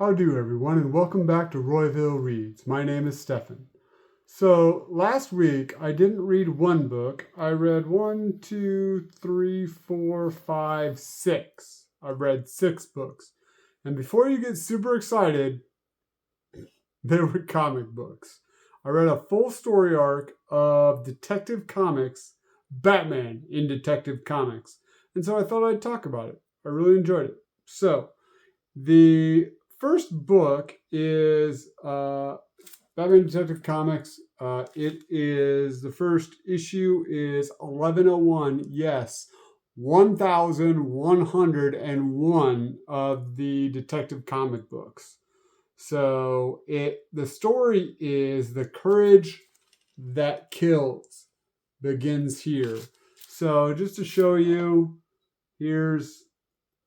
How do everyone, and welcome back to Royville Reads. My name is Stefan. So last week I didn't read one book. I read 1, 2, 3, 4, 5, 6. I read 6 books. And before you get super excited, they were comic books. I read a full story arc of Detective Comics, Batman in Detective Comics. And so I thought I'd talk about it. I really enjoyed it. So the first book is Batman Detective Comics. The first issue is 1101. Yes, 1101 of the Detective comic books. So the story is The Courage That Kills begins here. So just to show you, here's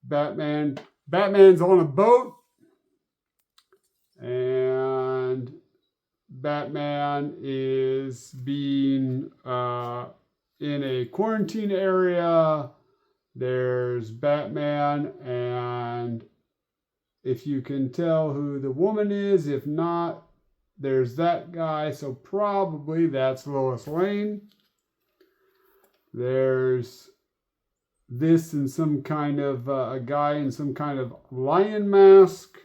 Batman. Batman's on a boat, and Batman is being in a quarantine area. There's Batman, and if you can tell who the woman is, if not, there's that guy, so probably that's Lois Lane. There's this in some kind of a guy in some kind of lion mask.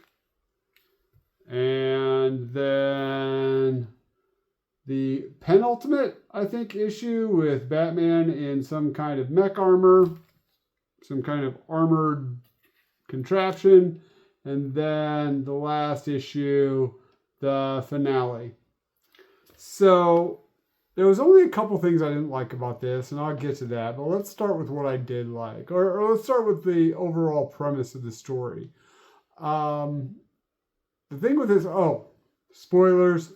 And then the penultimate, I think, issue with Batman in some kind of mech armor, some kind of armored contraption. And then the last issue, the finale. So there was only a couple things I didn't like about this, and I'll get to that. But let's start with what I did like, or let's start with the overall premise of the story. The thing with this, spoilers.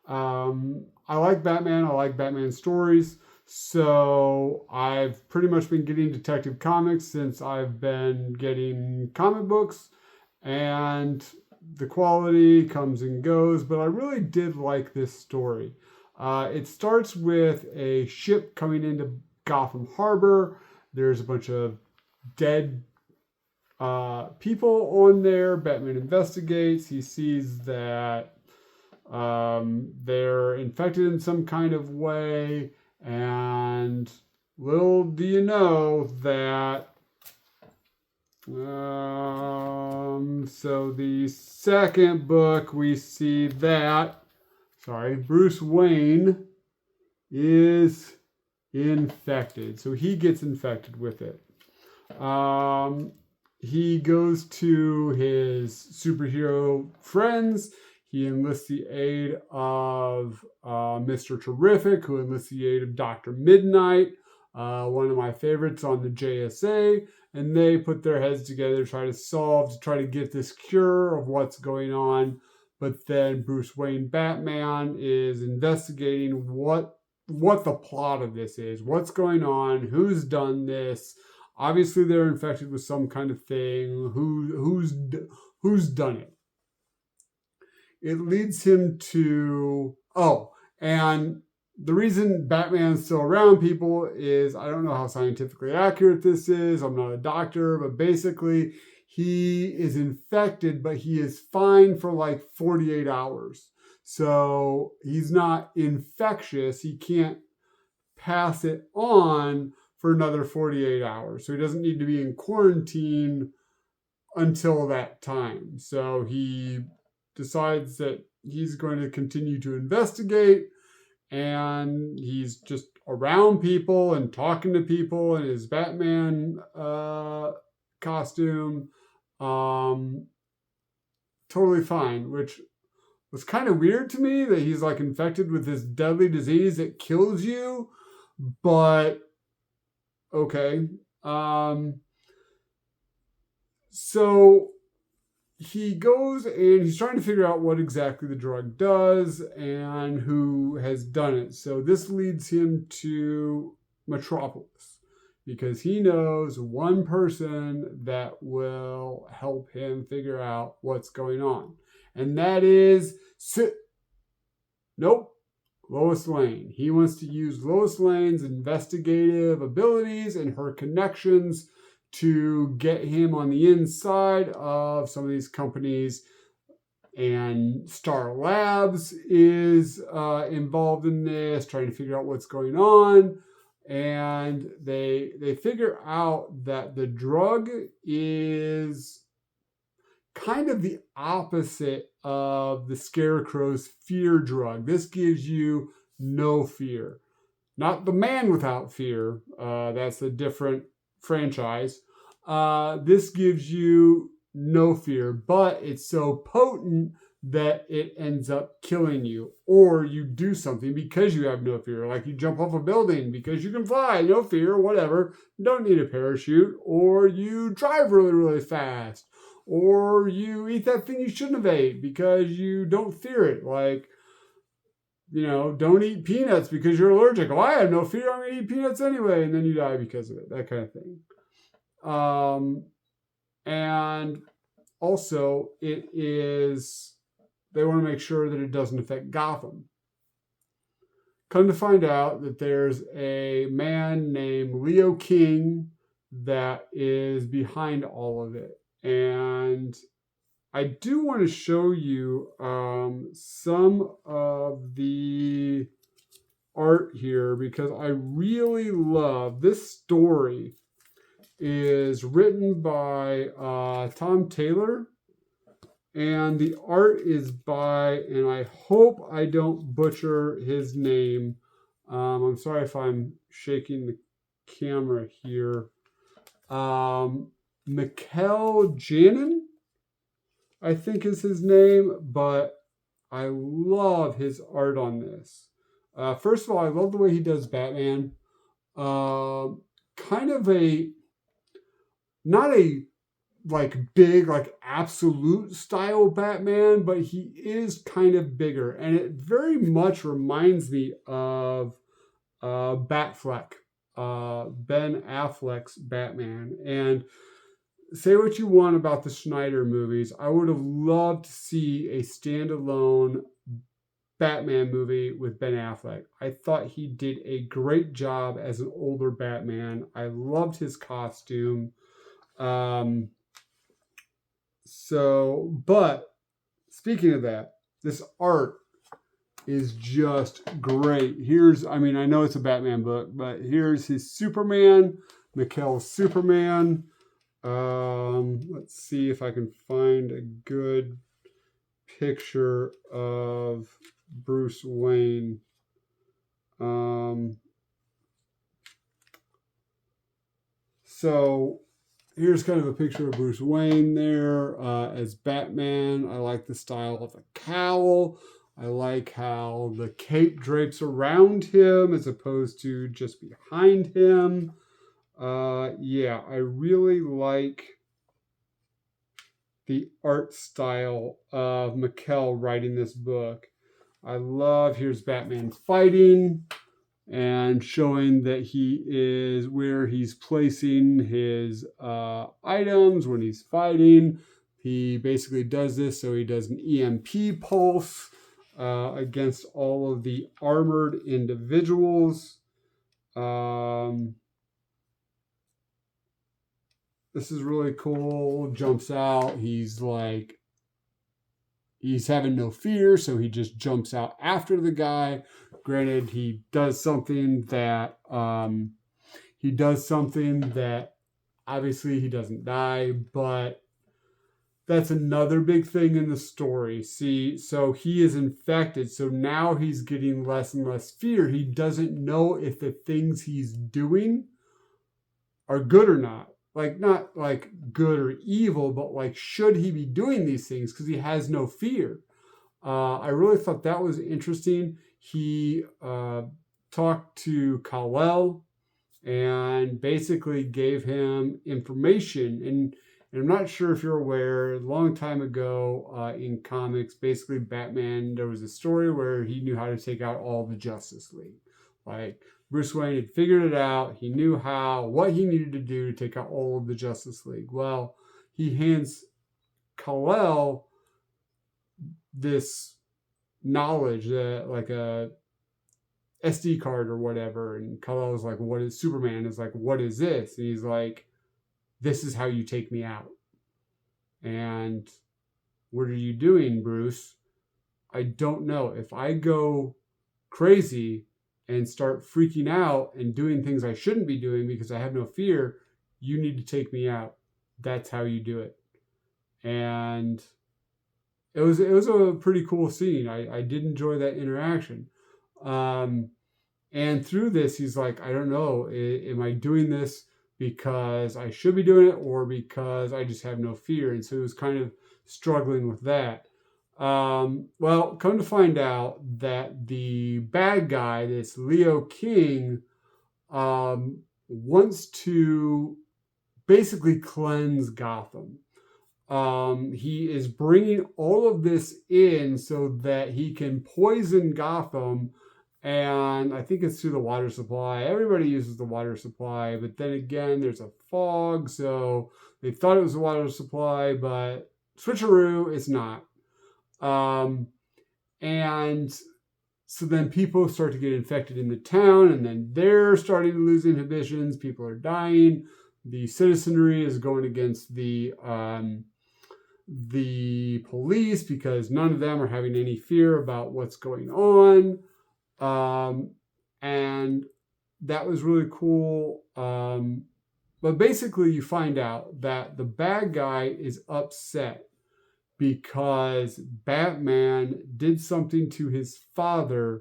I like Batman. I like Batman stories. So I've pretty much been getting Detective Comics since I've been getting comic books. And the quality comes and goes. But I really did like this story. It starts with a ship coming into Gotham Harbor. There's a bunch of dead people on there. Batman investigates. He sees that they're infected in some kind of way, and little do you know that so the second book we see that Bruce Wayne is infected, so he gets infected with it. He goes to his superhero friends. He enlists the aid of Mr. Terrific, who enlists the aid of Dr. Midnight, one of my favorites on the JSA. And they put their heads together to try to get this cure of what's going on. But then Bruce Wayne Batman is investigating what the plot of this is, what's going on, who's done this. Obviously, they're infected with some kind of thing. Who's done it? It leads him to... and the reason Batman's still around people is, I don't know how scientifically accurate this is. I'm not a doctor, but basically, he is infected, but he is fine for like 48 hours. So he's not infectious. He can't pass it on for another 48 hours. So he doesn't need to be in quarantine until that time. So he decides that he's going to continue to investigate, and he's just around people and talking to people in his Batman costume. Totally fine, which was kind of weird to me that he's like infected with this deadly disease that kills you, but okay. So he goes and he's trying to figure out what exactly the drug does and who has done it. So this leads him to Metropolis, because he knows one person that will help him figure out what's going on. And that is... Lois Lane. He wants to use Lois Lane's investigative abilities and her connections to get him on the inside of some of these companies. And Star Labs is involved in this, trying to figure out what's going on. And they figure out that the drug is kind of the opposite of the Scarecrow's fear drug. This gives you no fear. Not The Man Without Fear. That's a different franchise. This gives you no fear, but it's so potent that it ends up killing you, or you do something because you have no fear, like you jump off a building because you can fly, no fear, whatever, don't need a parachute, or you drive really, really fast, or you eat that thing you shouldn't have ate because you don't fear it, like, don't eat peanuts because you're allergic. Oh, I have no fear, I'm going to eat peanuts anyway, and then you die because of it, that kind of thing. And also, they want to make sure that it doesn't affect Gotham. Come to find out that there's a man named Leo King that is behind all of it. And I do want to show you some of the art here because I really love this story. Is written by Tom Taylor, and the art is by, and I hope I don't butcher his name. I'm sorry if I'm shaking the camera here. Mikkel Janin, I think is his name, but I love his art on this. First of all, I love the way he does Batman. Kind of not a big, absolute style Batman, but he is kind of bigger. And it very much reminds me of Batfleck, Ben Affleck's Batman. And say what you want about the Snyder movies, I would have loved to see a standalone Batman movie with Ben Affleck. I thought he did a great job as an older Batman. I loved his costume. But speaking of that, this art is just great. I know it's a Batman book, but here's his Superman, Mikkel's Superman. Let's see if I can find a good picture of Bruce Wayne. So here's kind of a picture of Bruce Wayne there as Batman. I like the style of the cowl. I like how the cape drapes around him as opposed to just behind him. I really like the art style of Mikkel writing this book. Here's Batman fighting and showing that he is where he's placing his items when he's fighting. He basically does this so he does an EMP pulse against all of the armored individuals. This is really cool. Jumps out. He's having no fear, so he just jumps out after the guy. Granted, he does something that obviously he doesn't die, but that's another big thing in the story. See, so he is infected, so now he's getting less and less fear. He doesn't know if the things he's doing are good or not. Not good or evil, but should he be doing these things because he has no fear. I really thought that was interesting. He talked to Kal-El and basically gave him information. And I'm not sure if you're aware, a long time ago in comics, basically Batman, there was a story where he knew how to take out all the Justice League. Bruce Wayne had figured it out. He knew what he needed to do to take out all of the Justice League. Well, he hands Kal-El this knowledge, like a SD card or whatever. And Kal-El is like, what is Superman? Is like, what is this? And he's like, this is how you take me out. And what are you doing, Bruce? I don't know. If I go crazy and start freaking out and doing things I shouldn't be doing because I have no fear, you need to take me out. That's how you do it. And it was a pretty cool scene. I did enjoy that interaction. And through this, he's like, I don't know, am I doing this because I should be doing it or because I just have no fear? And so he was kind of struggling with that. Well, come to find out that the bad guy, this Leo King, wants to basically cleanse Gotham. He is bringing all of this in so that he can poison Gotham, and I think it's through the water supply. Everybody uses the water supply, but then again, there's a fog, so they thought it was the water supply, but switcheroo, it's not. And so then people start to get infected in the town, and then they're starting to lose inhibitions. People are dying. The citizenry is going against the police because none of them are having any fear about what's going on. And that was really cool. But basically, you find out that the bad guy is upset because Batman did something to his father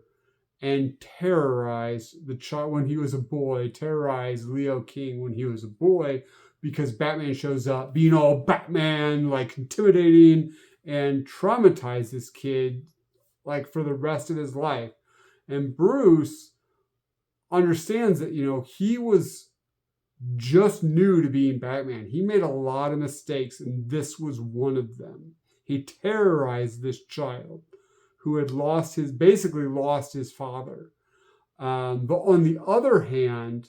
and terrorized the child when he was a boy, terrorized Leo King when he was a boy, because Batman shows up being all Batman, like intimidating, and traumatized this kid like for the rest of his life. And Bruce understands that, he was just new to being Batman. He made a lot of mistakes, and this was one of them. He terrorized this child who had basically lost his father. But on the other hand,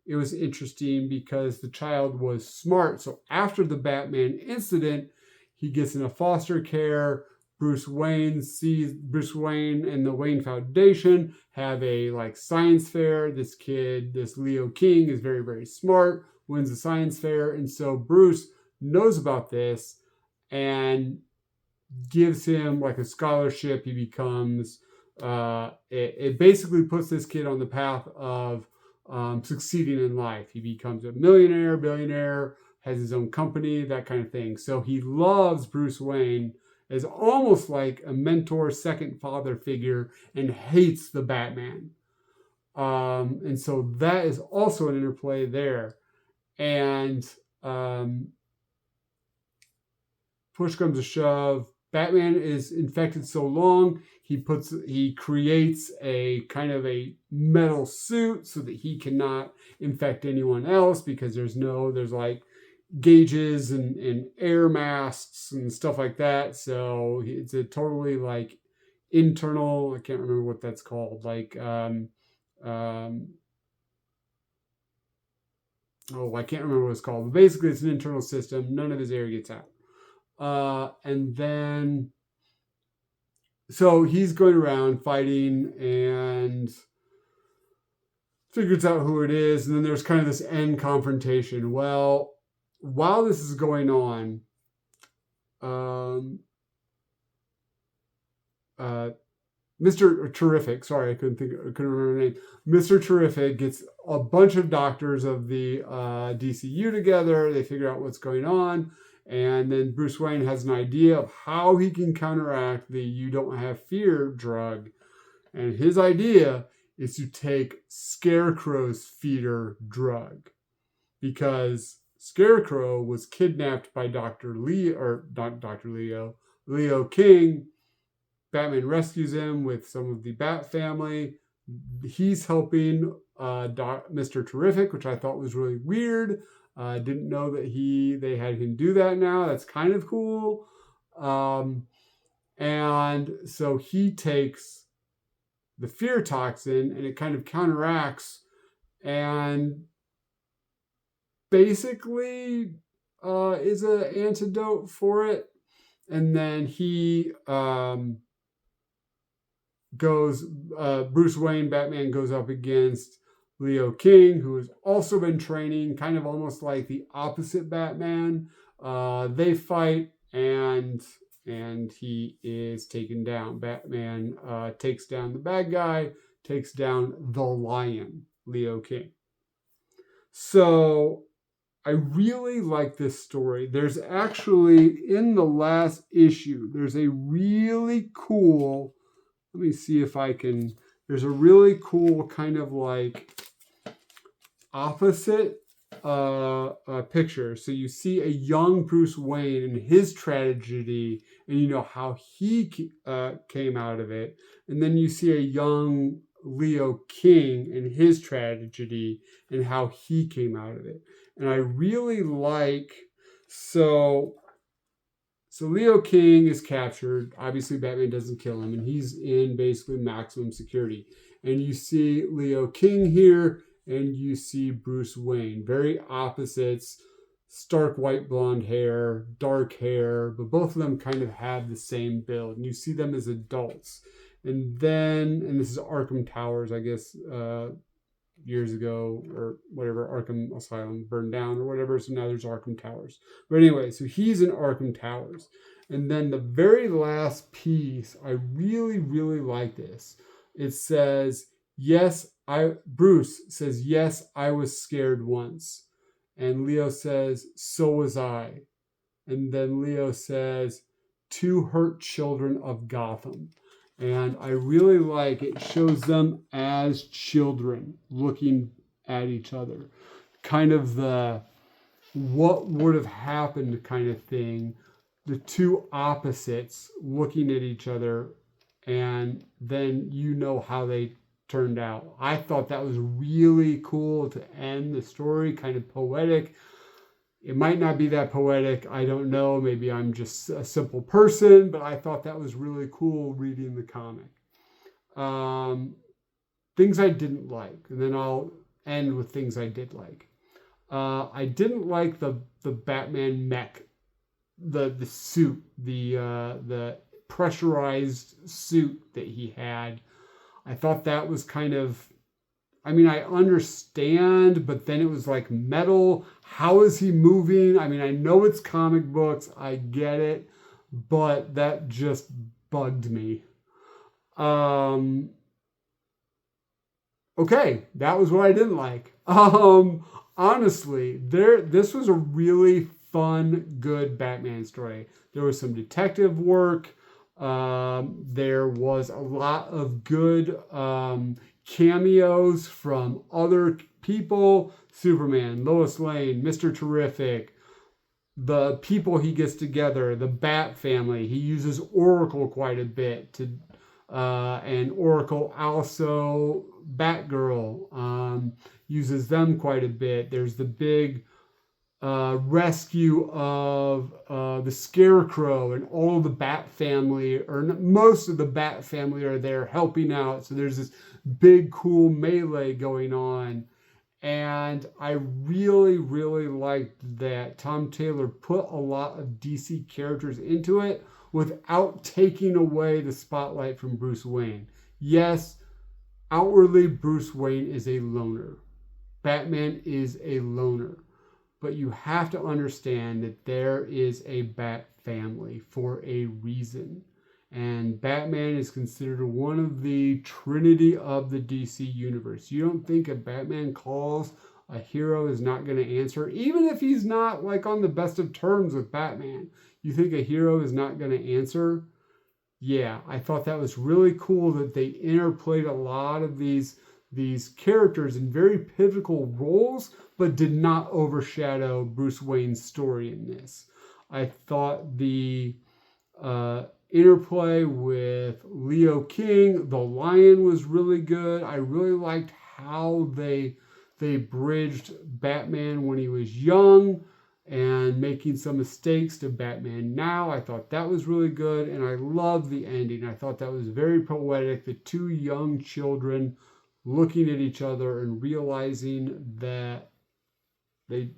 it was interesting because the child was smart. So after the Batman incident, he gets into foster care. Bruce Wayne and the Wayne Foundation have a science fair. This kid, this Leo King, is very, very smart, wins the science fair. And so Bruce knows about this and gives him a scholarship. He becomes, it basically puts this kid on the path of succeeding in life. He becomes a millionaire, billionaire, has his own company, that kind of thing. So he loves Bruce Wayne as almost like a mentor, second father figure, and hates the Batman. And so that is also an interplay there. And push comes to shove, Batman is infected so long, he creates a kind of a metal suit so that he cannot infect anyone else, because there's gauges and air masks and stuff like that. So it's a totally internal, I can't remember what that's called. I can't remember what it's called. But basically, it's an internal system. None of his air gets out. And then, so he's going around fighting and figures out who it is. And then there's kind of this end confrontation. Well, while this is going on, Mr. Terrific, sorry, I couldn't remember the name. Mr. Terrific gets a bunch of doctors of the DCU together. They figure out what's going on. And then Bruce Wayne has an idea of how he can counteract the you don't have fear drug. And his idea is to take Scarecrow's feeder drug. Because Scarecrow was kidnapped by Leo King. Batman rescues him with some of the Bat family. He's helping Mr. Terrific, which I thought was really weird. Didn't know that they had him do that now. That's kind of cool. And so he takes the fear toxin, and it kind of counteracts and basically is an antidote for it. And then he Bruce Wayne, Batman, goes up against Leo King, who has also been training, kind of almost like the opposite Batman. They fight, and he is taken down. Batman takes down the bad guy, takes down the Lion, Leo King. So I really like this story. There's actually, in the last issue, there's a really cool, let me see if I can, there's a really cool kind of like opposite picture. So you see a young Bruce Wayne and his tragedy, and you know how he came out of it. And then you see a young Leo King and his tragedy and how he came out of it. And I really like, so Leo King is captured. Obviously, Batman doesn't kill him, and he's in basically maximum security. And you see Leo King here, and you see Bruce Wayne. Very opposites, stark white blonde hair, dark hair, but both of them kind of have the same build. And you see them as adults. And then, and this is Arkham Towers, I guess, years ago, or whatever, Arkham Asylum burned down or whatever, so now there's Arkham Towers. But anyway, so he's in Arkham Towers. And then the very last piece, I really, really like this. It says, Bruce says, yes, I was scared once. And Leo says, so was I. And then Leo says, 2 hurt children of Gotham. And I really like it. Shows them as children looking at each other. Kind of the what would have happened kind of thing. The two opposites looking at each other, and then you know how they turned out. I thought that was really cool to end the story, kind of poetic. It might not be that poetic. I don't know. Maybe I'm just a simple person, but I thought that was really cool reading the comic. Things I didn't like, and then I'll end with things I did like. I didn't like the Batman mech, the suit, the pressurized suit that he had. I thought that was kind of, I mean, I understand, but then it was like metal. How is he moving? I mean, I know it's comic books. I get it. But that just bugged me. Okay, that was what I didn't like. Honestly, this was a really fun, good Batman story. There was some detective work. There was a lot of good cameos from other people. Superman, Lois Lane, Mr. Terrific, the people he gets together, the Bat family. He uses Oracle quite a bit and Oracle also Batgirl uses them quite a bit. There's the big rescue of the Scarecrow, and all of the Bat family, or most of the Bat family, are there helping out. So there's this big cool melee going on. And I really, really liked that Tom Taylor put a lot of DC characters into it without taking away the spotlight from Bruce Wayne. Yes, outwardly Bruce Wayne is a loner. Batman is a loner. But you have to understand that there is a Bat family for a reason. And Batman is considered one of the trinity of the DC universe. You don't think a Batman calls, a hero is not going to answer, even if he's not like on the best of terms with Batman. You think a hero is not going to answer? Yeah, I thought that was really cool that they interplayed a lot of these characters in very pivotal roles, but did not overshadow Bruce Wayne's story in this. I thought the interplay with Leo King, the Lion, was really good. I really liked how they bridged Batman when he was young and making some mistakes to Batman now. I thought that was really good, and I loved the ending. I thought that was very poetic. The two young children looking at each other and realizing that the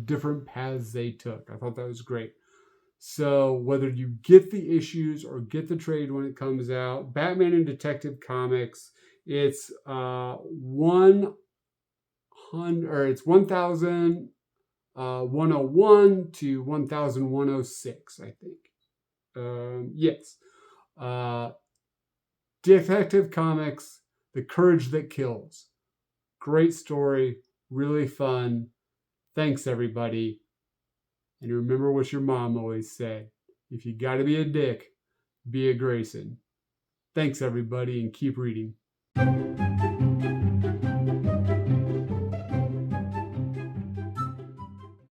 different paths they took. I thought that was great. So whether you get the issues or get the trade when it comes out, Batman and Detective Comics, it's one 1101 to 1106, I think. Yes. Detective Comics, The Courage That Kills. Great story, really fun. Thanks, everybody. And remember what your mom always said. If you gotta be a dick, be a Grayson. Thanks, everybody, and keep reading.